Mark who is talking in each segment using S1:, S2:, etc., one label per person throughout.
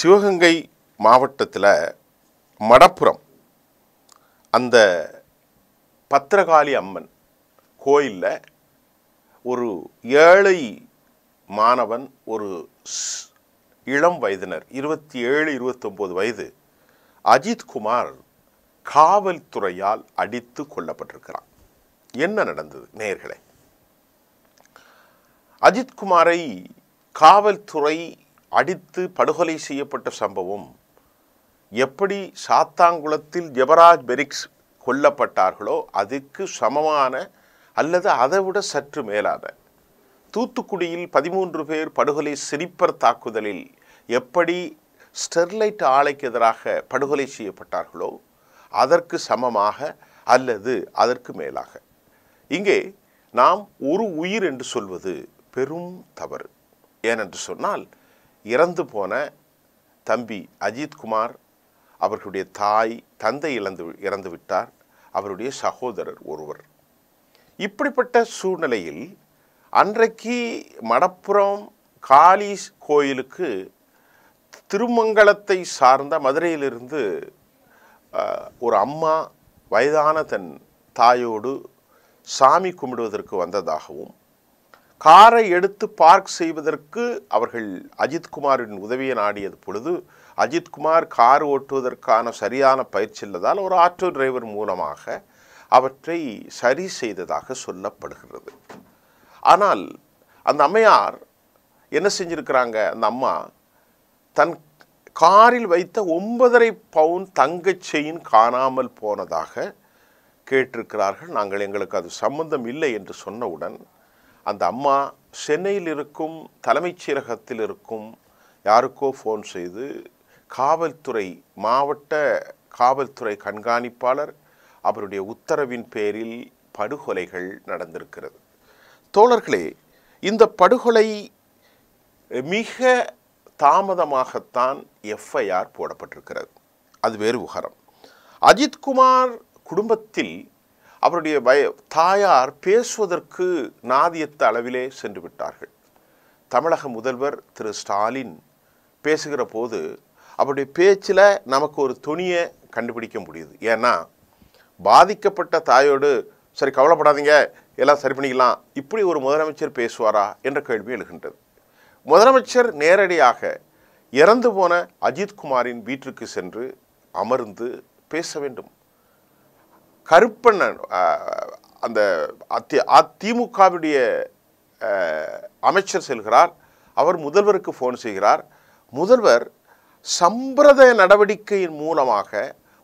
S1: சிவகங்கை மாவட்டத்தில் மடப்புறம் அந்த பத்திரகாளி அம்மன் கோயிலில் ஒரு ஏழை மாணவன், ஒரு இளம் வயதினர் 27-29 வயது அஜித்குமார் காவல்துறையால் அடித்து கொல்லப்பட்டிருக்கிறார். என்ன நடந்தது நேயர்களே? அஜித்குமாரை காவல்துறை அடித்து படுகொலை செய்யப்பட்ட சம்பவம் எப்படி சாத்தாங்குளத்தில் ஜெபராஜ் பெரிக்ஸ் கொல்லப்பட்டார்களோ அதுக்கு சமமான அல்லது அதைவிட சற்று மேலான தூத்துக்குடியில் 13 பேர் படுகொலை சிரிப்பர் தாக்குதலில் எப்படி ஸ்டெர்லைட் ஆலைக்கு எதிராக படுகொலை செய்யப்பட்டார்களோ அதற்கு சமமாக அல்லது அதற்கு மேலாக இங்கே நாம் ஒரு உயிர் என்று சொல்வது பெரும் தவறு. ஏனென்று சொன்னால் இறந்து போன தம்பி அஜித்குமார் அவர்களுடைய தந்தை இறந்து விட்டார், அவருடைய சகோதரர் ஒருவர். இப்படிப்பட்ட சூழ்நிலையில் அன்றைக்கு மடப்புறம் காளி கோயிலுக்கு திருமங்கலத்தை சார்ந்த மதுரையிலிருந்து ஒரு அம்மா வயதான தன் தாயோடு சாமி கும்பிடுவதற்கு வந்ததாகவும் காரை எடுத்து பார்க் செய்வதற்கு அவர்கள் அஜித்குமாரின் உதவியை நாடியது பொழுது அஜித்குமார் கார் ஓட்டுவதற்கான சரியான பயிற்சி இல்லாதால் ஒரு ஆட்டோ டிரைவர் மூலமாக அவற்றை சரி செய்ததாக சொல்லப்படுகிறது. ஆனால் அந்த அம்மையார் என்ன செஞ்சிருக்கிறாங்க? அந்த அம்மா தன் காரில் வைத்த 9.5 பவுன் தங்கச் செயின் காணாமல் போனதாக கேட்டிருக்கிறார்கள். எங்களுக்கு அது சம்பந்தம் இல்லை என்று சொன்னவுடன் அந்த அம்மா சென்னையில் இருக்கும் தலைமைச் செயலகத்தில் இருக்கும் யாருக்கோ ஃபோன் செய்து காவல்துறை மாவட்ட காவல்துறை கண்காணிப்பாளர் அவருடைய உத்தரவின் பேரில் படுகொலைகள் நடந்திருக்கிறது. தோழர்களே, இந்த படுகொலை மிக தாமதமாகத்தான் எஃப்ஐஆர் போடப்பட்டிருக்கிறது. அது வேறு விவகாரம். அஜித்குமார் குடும்பத்தில் அவருடைய தாயார் பேசுவதற்கு நாதியத்த அளவிலே சென்று விட்டார்கள். தமிழக முதல்வர் திரு ஸ்டாலின் பேசுகிற போது அவருடைய பேச்சில் நமக்கு ஒரு துணியை கண்டுபிடிக்க முடியுது. ஏன்னா பாதிக்கப்பட்ட தாயோடு சரி கவலைப்படாதீங்க, எல்லாம் சரி பண்ணிக்கலாம், இப்படி ஒரு முதலமைச்சர் பேசுவாரா என்ற கேள்வி எழுகின்றது. முதலமைச்சர் நேரடியாக இறந்து போன அஜித்குமாரின் வீட்டிற்கு சென்று அமர்ந்து பேச வேண்டும். கருப்பன் அந்த திமுகவுடைய அமைச்சர் செல்கிறார், அவர் முதல்வருக்கு ஃபோன் செய்கிறார். முதல்வர் சம்பிரதாய நடவடிக்கையின் மூலமாக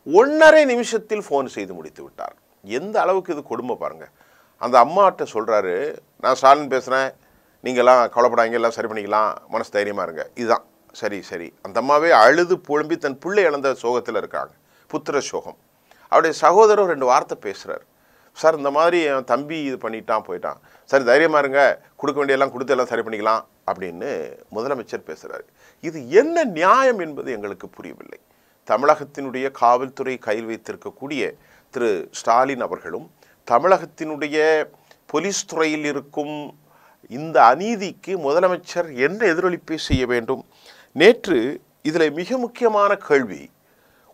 S1: 1.5 நிமிஷத்தில் ஃபோன் செய்து முடித்து விட்டார். எந்த அளவுக்கு இது கொடுமை பாருங்க. அந்த அம்மாட்ட சொல்கிறாரு, நான் ஸ்டாலின் பேசுகிறேன், நீங்கள்லாம் கவலைப்படாங்க, எல்லாம் சரி பண்ணிக்கலாம், மனசு தைரியமாக இருங்க. இதுதான் சரி. அந்த அம்மாவே அழுது புழும்பி தன் பிள்ளை இழந்த சோகத்தில் இருக்காங்க, புத்திர சோகம். அவருடைய சகோதரர் 2 வார்த்தை பேசுகிறார். சார், இந்த மாதிரி என் தம்பி இது பண்ணிட்டான் போயிட்டான், சரி தைரியமாக இருங்க, கொடுக்க வேண்டியெல்லாம் கொடுத்து எல்லாம் சரி பண்ணிக்கலாம் அப்படின்னு முதலமைச்சர் பேசுகிறார். இது என்ன நியாயம் என்பது எங்களுக்கு புரியவில்லை. தமிழகத்தினுடைய காவல்துறை கையில் வைத்திருக்கக்கூடிய திரு ஸ்டாலின் அவர்களும் தமிழகத்தினுடைய போலீஸ் துறையில் இருக்கும் இந்த அநீதிக்கு முதலமைச்சர் என்ன எதிரொலிப்பை செய்ய வேண்டும்? நேற்று இதில் மிக முக்கியமான கேள்வி,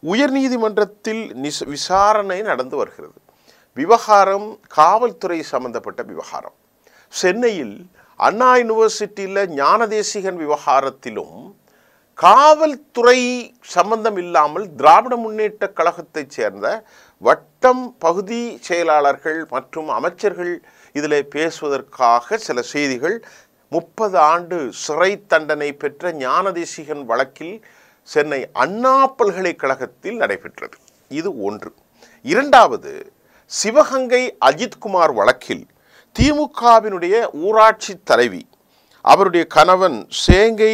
S1: உயர்நீதிமன்றத்தில் விசாரணை நடந்து வருகிறது. விவகாரம் காவல்துறை சம்பந்தப்பட்ட விவகாரம். சென்னையில் அண்ணா யூனிவர்சிட்டியில் ஞானதேசிகன் விவகாரத்திலும் காவல்துறை சம்பந்தம் இல்லாமல் திராவிட முன்னேற்ற கழகத்தைச் சேர்ந்த வட்டம் பகுதி செயலாளர்கள் மற்றும் அமைச்சர்கள் இதில் பேசுவதற்காக சில செய்திகள் 30 ஆண்டு சிறை தண்டனை பெற்ற ஞானதேசிகன் வழக்கில் சென்னை அண்ணா பல்கலைக்கழகத்தில் நடைபெற்றது. இது ஒன்று. இரண்டாவது, சிவகங்கை அஜித்குமார் வழக்கில் திமுகவினுடைய ஊராட்சி தலைவி அவருடைய கணவன் சேங்கை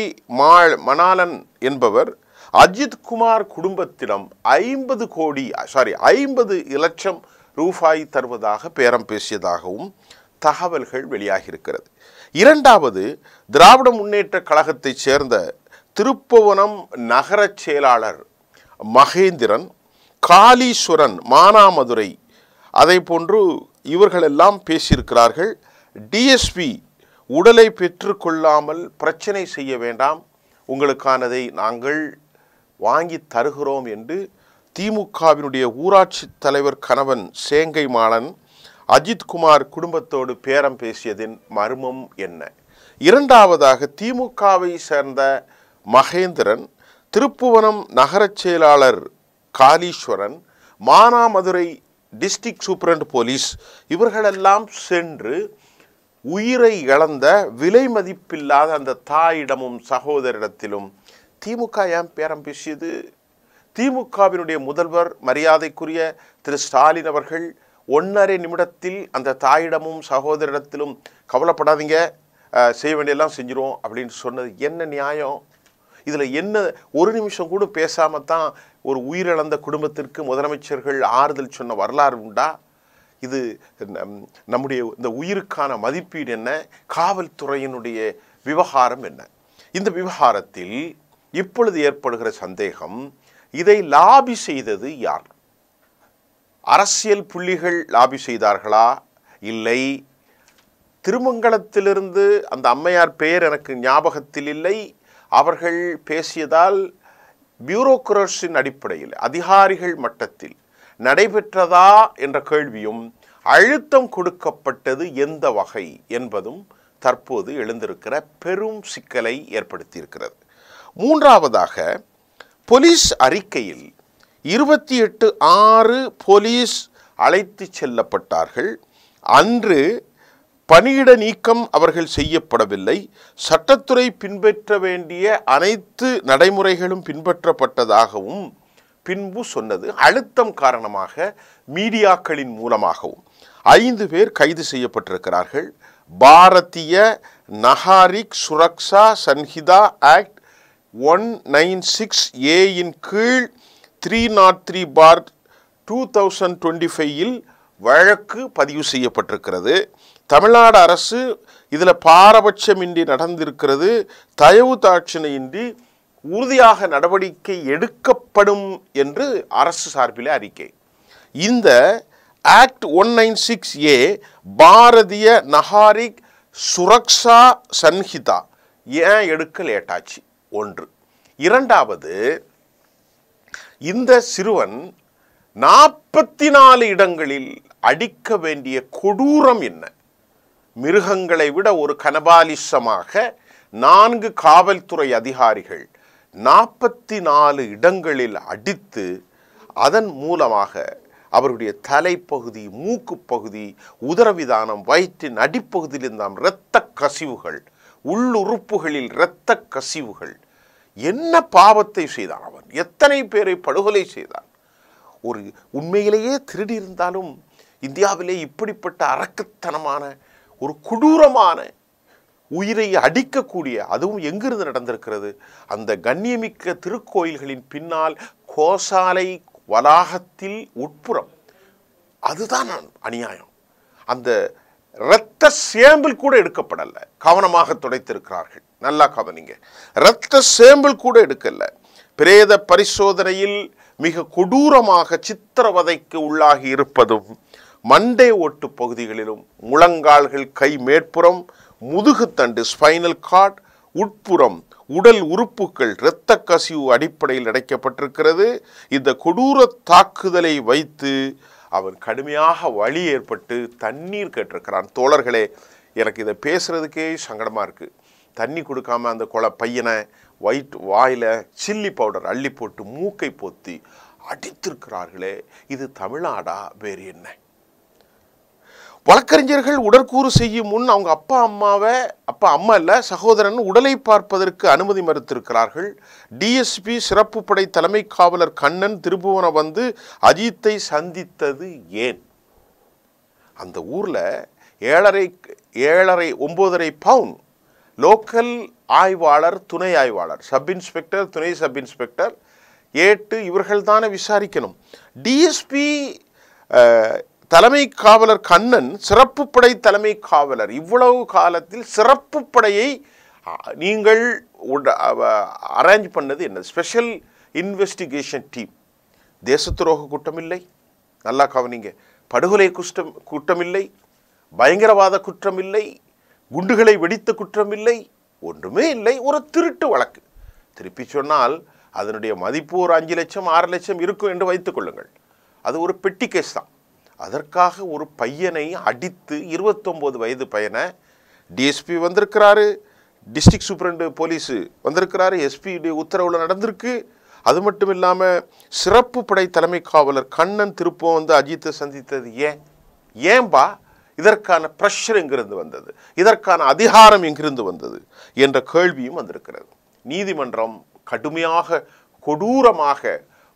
S1: மணாலன் என்பவர் அஜித்குமார் குடும்பத்திடம் 50 லட்சம் ரூபாய் தருவதாக பேரம் பேசியதாகவும் தகவல்கள் வெளியாகியிருக்கிறது. இரண்டாவது, திராவிட முன்னேற்ற கழகத்தைச் சேர்ந்த திருப்புவனம் நகர செயலாளர் மகேந்திரன், காளீஸ்வரன் மானாமதுரை, அதை போன்று இவர்களெல்லாம் பேசியிருக்கிறார்கள். டிஎஸ்பி உடலை பெற்றுக்கொள்ளாமல் பிரச்சனை செய்ய வேண்டாம், உங்களுக்கானதை நாங்கள் வாங்கி தருகிறோம் என்று திமுகவினுடைய ஊராட்சி தலைவர் கணவன் சேங்கை மாலன் அஜித்குமார் குடும்பத்தோடு பேரம் பேசியதின் மர்மம் என்ன? இரண்டாவதாக திமுகவை சேர்ந்த மகேந்திரன், திருப்புவனம் நகரச் செயலாளர் Kaliswaran, Manamadurai district superintendent police இவர்களெல்லாம் சென்று உயிரை இழந்த விலை மதிப்பில்லாத அந்த தாயிடமும் சகோதரிடத்திலும் திமுக ஏன் பேரம் பேசியது? திமுகவினுடைய முதல்வர் மரியாதைக்குரிய திரு ஸ்டாலின் அவர்கள் 1.5 நிமிடத்தில் அந்த தாயிடமும் சகோதரிடத்திலும் கவலைப்படாதீங்க, செய்ய வேண்டியெல்லாம் செஞ்சிரும் அப்படின்னு சொன்னது என்ன நியாயம்? இதில் என்ன ஒரு நிமிஷம் கூட பேசாமல் தான் ஒரு உயிரிழந்த குடும்பத்திற்கு முதலமைச்சர்கள் ஆறுதல் சொன்ன வரலாறு உண்டா? இது நம்முடைய இந்த உயிருக்கான மதிப்பீடு என்ன? காவல்துறையினுடைய விவகாரம் என்ன? இந்த விவகாரத்தில் இப்பொழுது ஏற்படுகிற சந்தேகம், இதை லாபி செய்தது யார்? அரசியல் புள்ளிகள் லாபி செய்தார்களா? இல்லை, திருமங்கலத்திலிருந்து அந்த அம்மையார் பெயர் எனக்கு ஞாபகத்தில் இல்லை, அவர்கள் பேசியதால் பியூரோக்ரஸின் அடிப்படையில் அதிகாரிகள் மட்டத்தில் நடைபெற்றதா என்ற கேள்வியும், அழுத்தம் கொடுக்கப்பட்டது எந்த வகை என்பதும் தற்போது எழுந்திருக்கிற பெரும் சிக்கலை ஏற்படுத்தியிருக்கிறது. மூன்றாவதாக, போலீஸ் அறிக்கையில் 28/6 போலீஸ் அழைத்து செல்லப்பட்டார்கள். அன்று பணியிட நீக்கம் அவர்கள் செய்யப்படவில்லை. சட்டத்துறை பின்பற்ற வேண்டிய அனைத்து நடைமுறைகளும் பின்பற்றப்பட்டதாகவும் பின்பு சொன்னது. அழுத்தம் காரணமாக மீடியாக்களின் மூலமாகவும் 5 பேர் கைது செய்யப்பட்டிருக்கிறார்கள். பாரதிய நகாரிக் சுரக்ஷா சன்ஹிதா ஆக்ட் 196A இன் கீழ் 303/2025 வழக்கு பதிவு செய்யப்பட்டிருக்கிறது. தமிழ்நாடு அரசு இதில் பாரபட்சமின்றி நடந்திருக்கிறது, தயவு தாட்சணையின்றி உறுதியாக நடவடிக்கை எடுக்கப்படும் என்று அரசு சார்பில் அறிக்கை. இந்த ஆக்ட் 196A பாரதிய நகாரிக் சுரக்ஷா சன்ஹிதா ஏன் எடுக்க லேட்டாச்சு? ஒன்று. இரண்டாவது, இந்த சிறுவன் 44 இடங்களில் அடிக்க வேண்டிய கொடூரம் என்ன? மிருகங்களை விட ஒரு கனபாலிசமாக 4 காவல்துறை அதிகாரிகள் 44 இடங்களில் அடித்து அதன் மூலமாக அவருடைய தலைப்பகுதி, மூக்கு பகுதி, உதரவிதானம், வயிற்றின் அடிப்பகுதியில் இருந்தால் இரத்த கசிவுகள், உள்ளுறுப்புகளில் இரத்த கசிவுகள். என்ன பாவத்தை செய்தான் அவன்? எத்தனை பேரை படுகொலை செய்தான்? ஒரு உண்மையிலேயே திருடி இருந்தாலும் இந்தியாவிலே இப்படிப்பட்ட அரக்கத்தனமான ஒரு கொடூரமான உயிரை அடிக்கக்கூடிய, அதுவும் எங்கிருந்து நடந்திருக்கிறது? அந்த கண்ணியமிக்க திருக்கோயில்களின் பின்னால் கோசாலை வளாகத்தில் உட்புறம். அதுதான் அநியாயம். அந்த இரத்த சேம்பிள் கூட எடுக்கப்படல, கவனமாக துடைத்திருக்கிறார்கள். நல்லா கவனிங்க, இரத்த சேம்பிள் கூட எடுக்கல. பிரேத பரிசோதனையில் மிக கொடூரமாக சித்திரவதைக்கு உள்ளாகி இருப்பதும் மண்டை ஓட்டு பகுதிகளிலும், முழங்கால்கள், கை மேற்புறம், முதுகுத்தண்டு ஸ்பைனல் கார்ட், உட்புறம் உடல் உறுப்புகள் இரத்த கசிவு அடிப்படையில் அடைக்கப்பட்டிருக்கிறது. இந்த கொடூர தாக்குதலை வைத்து அவன் கடுமையாக வலி ஏற்பட்டு தண்ணீர் கேட்டிருக்கிறான். தோழர்களே, எனக்கு இதை பேசுறதுக்கே சங்கடமாக இருக்குது. தண்ணி கொடுக்காம அந்த பையனை வாயில் சில்லி பவுடர் அள்ளி போட்டு மூக்கை பொத்தி அடித்திருக்கிறார்களே. இது தமிழ்நாடா? வேறு என்ன? வழக்கறிஞர்கள் உடற்கூறு செய்யும் முன் அவங்க அம்மா இல்லை சகோதரன் உடலை பார்ப்பதற்கு அனுமதி மறுத்திருக்கிறார்கள். டிஎஸ்பி சிறப்பு படை தலைமை காவலர் கண்ணன் திருப்புவனம் வந்து அஜித்தை சந்தித்தது ஏன்? அந்த ஊரில் 9.5 பவுன் லோக்கல் ஆய்வாளர், துணை ஆய்வாளர், சப் இன்ஸ்பெக்டர், துணை சப் இன்ஸ்பெக்டர், ஏட்டு இவர்கள் தானே விசாரிக்கணும். டிஎஸ்பி தலைமை காவலர் கண்ணன் சிறப்பு படை தலைமை காவலர். இவ்வளவு காலத்தில் சிறப்பு படையை நீங்கள் அரேஞ்ச் பண்ணது என்ன? Special investigation team. தேச துரோக குற்றம் இல்லை, நல்லா கவனிங்க. படுகொலை குற்றம் இல்லை, பயங்கரவாத குற்றம் இல்லை, குண்டுகளை வெடித்த குற்றம் இல்லை, ஒன்றுமே இல்லை. ஒரு திருட்டு வழக்கு. திருப்பி சொன்னால் அதனுடைய மதிப்பு ஒரு 5 லட்சம் 6 லட்சம் இருக்கும் என்று வைத்துக் கொள்ளுங்கள். அது ஒரு பெட்டி கேஸ் தான். அதற்காக ஒரு பையனை அடித்து 29 வயது பையனை டிஎஸ்பி வந்திருக்கிறாரு, டிஸ்ட்ரிக்ட் சூப்பரண்டு போலீஸு வந்திருக்கிறாரு, எஸ்பி உத்தரவில் நடந்திருக்கு. அது மட்டும் இல்லாமல் சிறப்பு படை தலைமை காவலர் கண்ணன் திருப்பம் வந்து அஜித்தை சந்தித்தது ஏன்பா? இதற்கான ப்ரெஷர் எங்கிருந்து வந்தது, இதற்கான அதிகாரம் எங்கிருந்து வந்தது என்ற கேள்வியும் வந்திருக்கிறது. நீதிமன்றம் கடுமையாக கொடூரமாக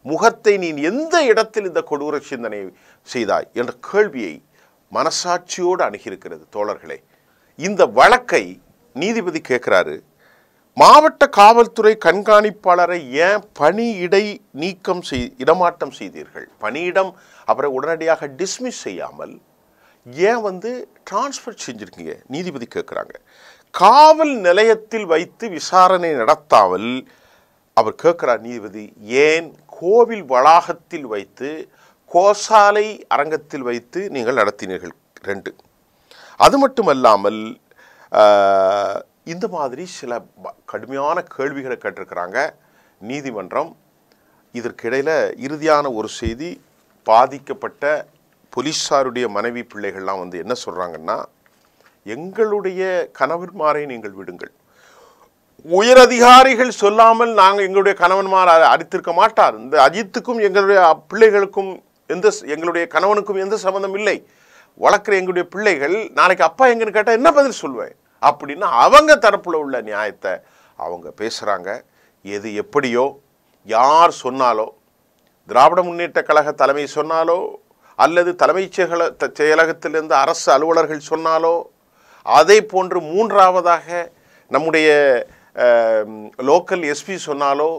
S1: முகத்தை நீ எந்த இடத்தில் இந்த கொடூர சிந்தனை செய்தாய் என்ற கேள்வியை மனசாட்சியோடு அணுகியிருக்கிறது. தோழர்களே, இந்த வழக்கை நீதிபதி கேட்கிறாரு, மாவட்ட காவல்துறை கண்காணிப்பாளரை ஏன் பணியிடை நீக்கம் இடமாட்டம் செய்தீர்கள்? பணியிடம் அவரை உடனடியாக டிஸ்மிஸ் செய்யாமல் ஏன் வந்து டிரான்ஸ்ஃபர் செஞ்சிருக்கீங்க? நீதிபதி கேட்குறாங்க. காவல் நிலையத்தில் வைத்து விசாரணை நடத்தாமல் அவர் கேட்கிறார் நீதிபதி, ஏன் கோவில் வளாகத்தில் வைத்து கோசாலை அரங்கத்தில் வைத்து நீங்கள் நடத்தினீர்கள்? 2. அது மட்டுமல்லாமல் இந்த மாதிரி சில கடுமையான கேள்விகளை கேட்டிருக்கிறாங்க நீதிமன்றம். இதற்கிடையில் இறுதியான ஒரு செய்தி, பாதிக்கப்பட்ட போலீஸாருடைய மனைவி பிள்ளைகள்லாம் வந்து என்ன சொல்கிறாங்கன்னா, எங்களுடைய கணவன்மாரை நீங்கள் விடுங்கள், உயரதிகாரிகள் சொல்லாமல் நாங்கள் எங்களுடைய கணவன்மார் அடித்திருக்க மாட்டார், இந்த அஜித்துக்கும் எங்களுடைய பிள்ளைகளுக்கும் எங்களுடைய கணவனுக்கும் எந்த சம்பந்தம் இல்லை, வளர்க்குற எங்களுடைய பிள்ளைகள் நாளைக்கு அப்பா எங்கன்னு கேட்டால் என்ன பதில் சொல்வேன் அப்படின்னு அவங்க தரப்புல உள்ள நியாயத்தை அவங்க பேசுகிறாங்க. எது எப்படியோ, யார் சொன்னாலோ, திராவிட முன்னேற்ற கழக தலைமை சொன்னாலோ அல்லது தலைமைச் செயலகத்திலிருந்து அரசு அலுவலர்கள் சொன்னாலோ, அதே போன்று 3ஆவதாக நம்முடைய லோக்கல் எஸ்பி சொன்னாலோ,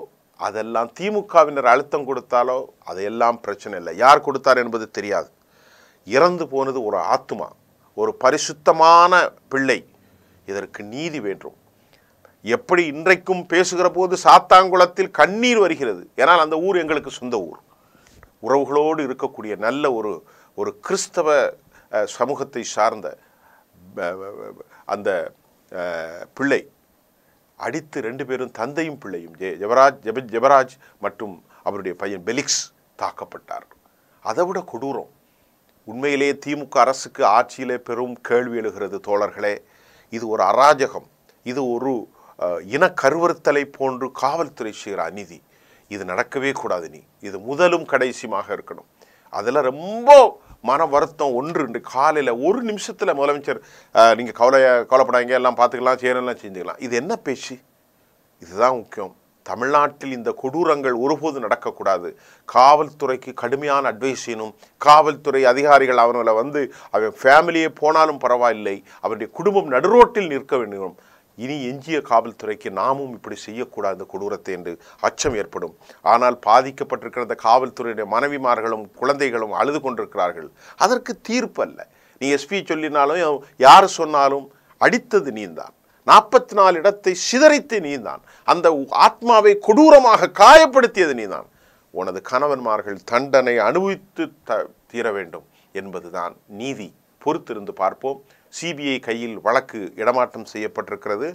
S1: அதெல்லாம் திமுகவினர் அழுத்தம் கொடுத்தாலோ அதையெல்லாம் பிரச்சனை இல்லை. யார் கொடுத்தார் என்பது தெரியாது. இறந்து போனது ஒரு ஆத்மா, ஒரு பரிசுத்தமான பிள்ளை. இதற்கு நீதி வேண்டும். எப்படி இன்றைக்கும் பேசுகிற போது சாத்தாங்குளத்தில் கண்ணீர் வருகிறது. ஏனால் அந்த ஊர் எங்களுக்கு சொந்த ஊர். உறவுகளோடு இருக்கக்கூடிய நல்ல ஒரு கிறிஸ்தவ சமூகத்தை சார்ந்த அந்த பிள்ளை அடித்து 2 பேரும் தந்தையும் பிள்ளையும் ஜெபராஜ் மற்றும் அவருடைய பையன் பெலிக்ஸ் தாக்கப்பட்டார். அதை விட கொடூரம். உண்மையிலேயே திமுக அரசுக்கு ஆட்சியிலே பெரும் கேள்வி எழுகிறது. தோழர்களே, இது ஒரு அராஜகம், இது ஒரு இன கருவறுத்தலை போன்று காவல்துறை செய்கிற அநீதி. இது நடக்கவே கூடாது. இது முதலும் கடைசியுமாக இருக்கணும். அதில் ரொம்ப மன வருத்தம். இன்று காலையில் 1 நிமிஷத்தில் முதலமைச்சர் நீங்கள் கவலைப்படாங்க, எல்லாம் பார்த்துக்கலாம், செய்யலாம், செஞ்சுக்கலாம். இது என்ன பேச்சு? இதுதான் முக்கியம். தமிழ்நாட்டில் இந்த கொடூரங்கள் ஒருபோது நடக்கக்கூடாது. காவல்துறைக்கு கடுமையான அட்வைஸ் செய்யணும். காவல்துறை அதிகாரிகள் அவர்களை வந்து அவன் ஃபேமிலியே போனாலும் பரவாயில்லை, அவருடைய குடும்பம் நடுரோட்டில் நிற்க வேண்டும். இனி எஞ்சிய காவல்துறைக்கு நாமும் இப்படி செய்யக்கூடாது கொடூரத்தை என்று அச்சம் ஏற்படும். ஆனால் பாதிக்கப்பட்டிருக்கிற அந்த காவல்துறையுடைய மனைவிமார்களும் குழந்தைகளும் அழுது கொண்டிருக்கிறார்கள். அதற்கு தீர்ப்பு அல்ல. நீ எஸ்பி சொல்லினாலும் யார் சொன்னாலும் அடித்தது நீந்தான், 44 இடத்தை சிதறித்து நீந்தான், அந்த ஆத்மாவை கொடூரமாக காயப்படுத்தியது நீந்தான். உனது கணவன்மார்கள் தண்டனை அனுபவித்து தீர வேண்டும் என்பதுதான் நீதி. பொறுத்திருந்து பார்ப்போம். சிபிஐ கையில் வழக்கு இடமாற்றம் செய்யப்பட்டிருக்கிறது.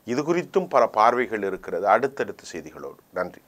S1: இது குறித்தும் பல பார்வைகள் இருக்கிறது. அடுத்தடுத்த செய்திகளோடு நன்றி.